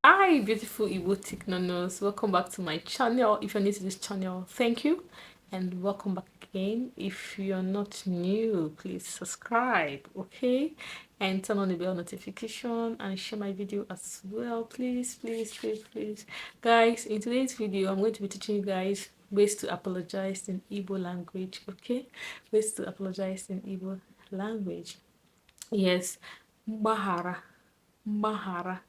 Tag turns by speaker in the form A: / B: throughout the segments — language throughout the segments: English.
A: Hi, beautiful igboticnonos. Welcome back to my channel. If you're new to this channel, thank you, and welcome back again. If you're not new, please subscribe, okay, and turn on the bell notification and share my video as well, please, please, please, please. Guys, in today's video, I'm going to be teaching you guys ways to apologize in Igbo language, okay? Ways to apologize in Igbo language. Yes, Gbaghara, Gbaghara.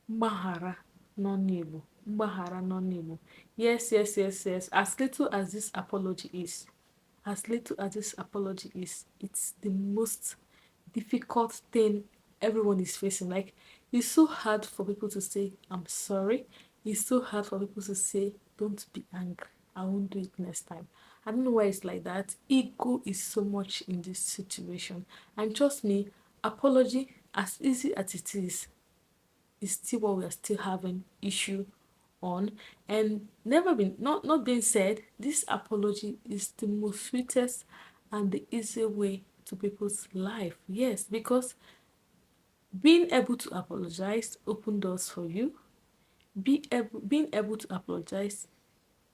A: Gbaghara non-Igbo. Gbaghara non-Igbo. Yes, yes, yes, yes. As little as this apology is, it's the most difficult thing everyone is facing. Like, it's so hard for people to say, I'm sorry. It's so hard for people to say, don't be angry. I won't do it next time. I don't know why it's like that. Ego is so much in this situation. And trust me, apology, as easy as it is still what we are still having issue on. And never been not being said, this apology is the most sweetest and the easy way to people's life. Yes, because being able to apologize open doors for you. Being able to apologize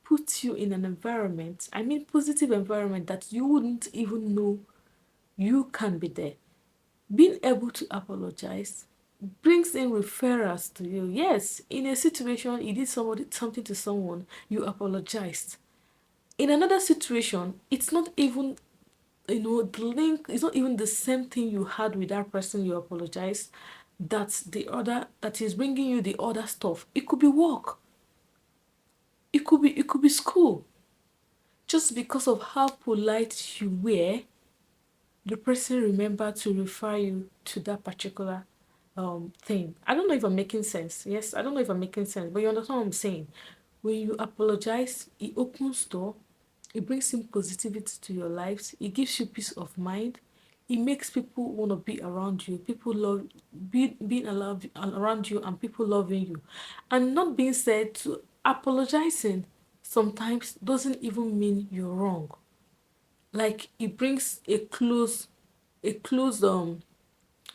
A: puts you in an environment, I mean positive environment, that you wouldn't even know you can be there. Being able to apologize brings in referrals to you. Yes, in a situation you did something to someone, you apologized. In another situation, it's not even, the link is not even the same thing you had with that person you apologized. That is bringing you the other stuff. It could be work. It could be school. Just because of how polite you were, the person remembered to refer you to that particular thing. I don't know if I'm making sense. Yes, I don't know if I'm making sense, but you understand what I'm saying. When you apologize, it opens door, it brings in positivity to your lives, it gives you peace of mind, it makes people want to be around you, people love being allowed around you, and people loving you. And not being said, to apologizing sometimes doesn't even mean you're wrong. Like, a close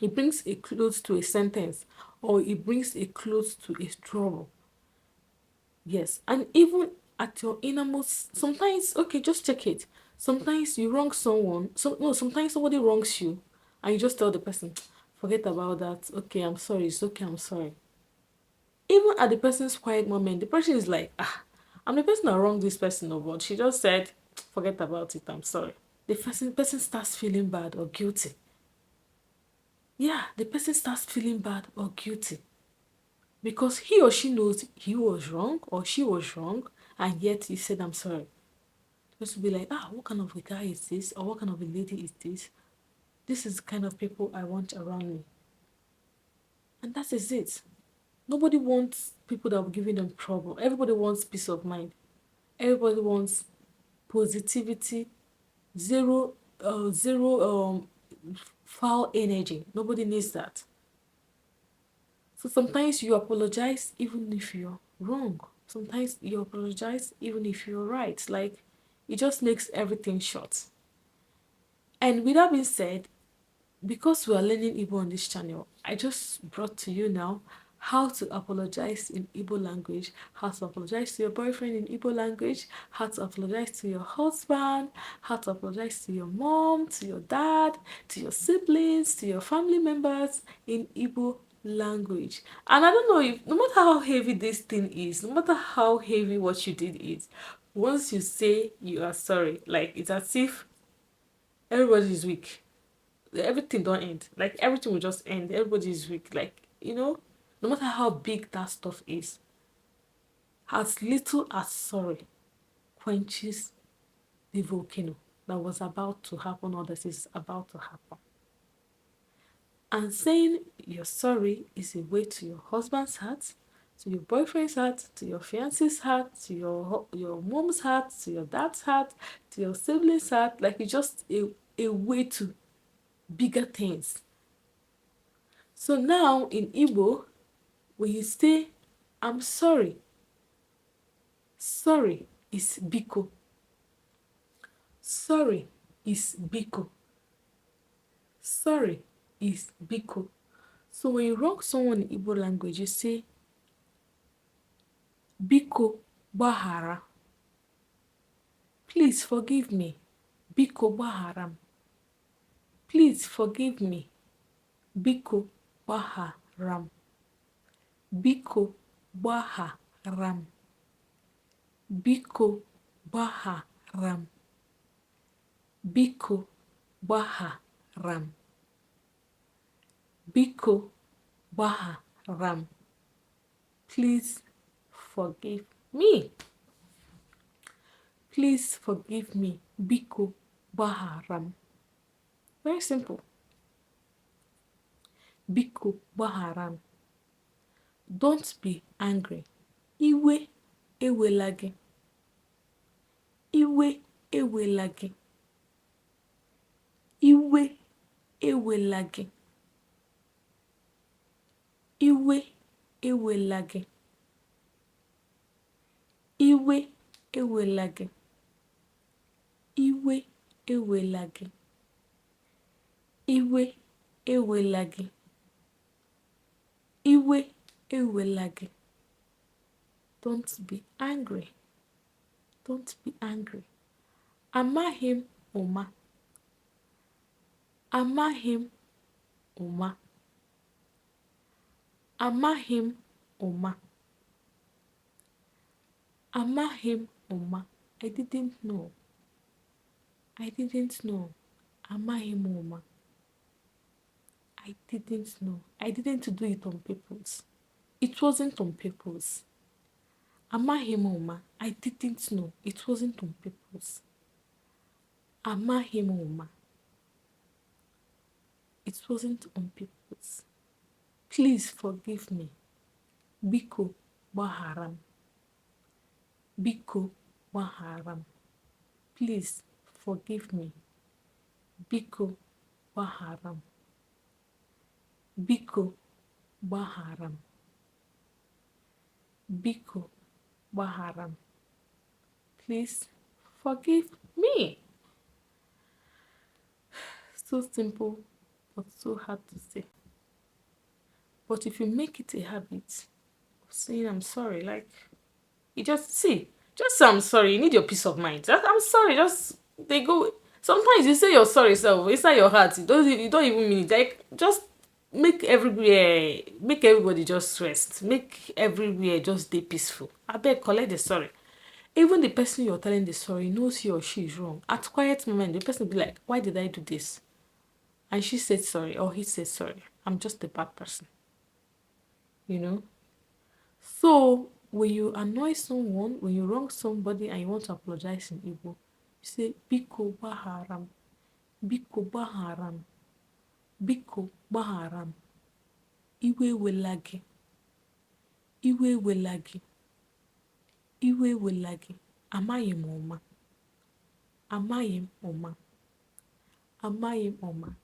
A: it brings a close to a sentence, or it brings a close to a trouble. Yes, and even at your innermost, sometimes, okay, just check it. Sometimes you wrong someone. Sometimes somebody wrongs you, and you just tell the person, forget about that. Okay, I'm sorry. It's okay. I'm sorry. Even at the person's quiet moment, the person is like, I'm the person that wronged this person, no, but she just said, forget about it. I'm sorry. The person starts feeling bad or guilty. Yeah, the person starts feeling bad or guilty because he or she knows he was wrong or she was wrong, and yet he said, I'm sorry. Just to be like, what kind of a guy is this? Or what kind of a lady is this? This is the kind of people I want around me. And that is it. Nobody wants people that will giving them trouble. Everybody wants peace of mind. Everybody wants positivity, zero foul energy. Nobody needs that. So sometimes you apologize even if you're wrong. Sometimes you apologize even if you're right. Like, it just makes everything short. And with that being said, because we are learning Igbo on this channel, I just brought to you now how to apologize in Igbo language, how to apologize to your boyfriend in Igbo language, how to apologize to your husband, how to apologize to your mom, to your dad, to your siblings, to your family members in Igbo language. And I don't know, if no matter how heavy this thing is, no matter how heavy what you did is, once you say you are sorry, like, it's as if everybody is weak, everything don't end. Like, everything will just end. Everybody is weak. Like, no matter how big that stuff is, as little as sorry quenches the volcano that was about to happen or that is about to happen. And saying you're sorry is a way to your husband's heart, to your boyfriend's heart, to your fiance's heart, to your mom's heart, to your dad's heart, to your sibling's heart. Like, it's just a way to bigger things. So now in Igbo, when you say, I'm sorry, sorry is Biko. Sorry is Biko. Sorry is Biko. So when you wrong someone in Igbo language, you say, Biko Gbaghara. Please forgive me. Biko Gbaghara. Please forgive me. Biko Gbaghara. Biko Gbaghara. Biko Gbaghara. Biko Gbaghara. Biko Gbaghara. Please forgive me. Please forgive me. Biko Gbaghara. Very simple. Biko Gbaghara. Don't be angry. Iwe ewela gị. Iwe ewela gị. Iwe ewela gị. Iwe ewela gị. Iwe ewela gị. Iwe ewela gị. Iwe ewela gị. Iwe ewela gị. Don't be angry. Don't be angry. Amaghị m ụma. Amaghị m ụma. Amaghị m ụma. Amaghị m ụma. I didn't know. I didn't know. Amaghị m ụma. I didn't know. I didn't do it on purpose. It wasn't on purpose. Amaghị m ụma. I didn't know. It wasn't on purpose. Amaghị m ụma. It wasn't on purpose. Please forgive me. Biko Gbaghara. Biko Gbaghara. Please forgive me. Biko Gbaghara. Biko Gbaghara. Biko Gbaghara. Please forgive me. So simple, but so hard to say. But if you make it a habit of saying I'm sorry, like you just say I'm sorry, you need your peace of mind. I'm sorry, just they go. Sometimes you say you're sorry, so inside your heart, you don't even mean it. Like just make everybody just rest. Make everywhere just stay peaceful. I beg, collect the sorry. Even the person you're telling the story knows he or she is wrong. At quiet moment, the person will be like, why did I do this? And she said sorry, or he said sorry. I'm just a bad person. You know? So, when you annoy someone, when you wrong somebody and you want to apologize in Igbo, you say, Biko Gbaghara. Biko Gbaghara. Biko Gbaghara. Iwe ewela gị. Iwe ewela gị. Iwe ewela gị. Amaghị m ụma. Amaghị m ụma. Amaghị m ụma.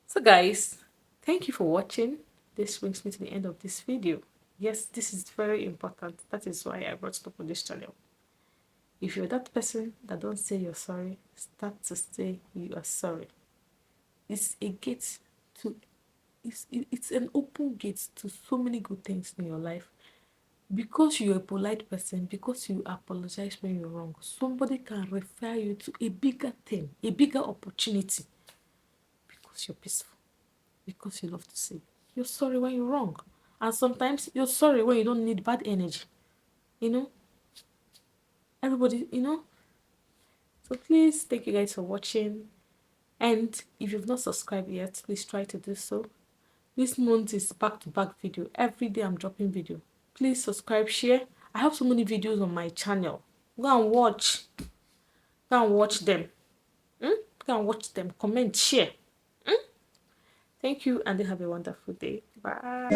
A: So guys, thank you for watching. This brings me to the end of this video. Yes, this is very important. That is why I brought it up on this channel. If you're that person that don't say you're sorry, start to say you are sorry. It's a gate to, it's an open gate to so many good things in your life. Because you're a polite person, because you apologize when you're wrong, somebody can refer you to a bigger thing, a bigger opportunity. Because you're peaceful. Because you love to say you're sorry when you're wrong. And sometimes you're sorry when you don't need bad energy. You know? Everybody, you know? So please, thank you guys for watching. And if you've not subscribed yet, please try to do so. This month is back-to-back video. Every day I'm dropping video. Please subscribe, share. I have so many videos on my channel. Go and watch. Go and watch them. Go and watch them. Comment, share. Thank you, and have a wonderful day. Bye.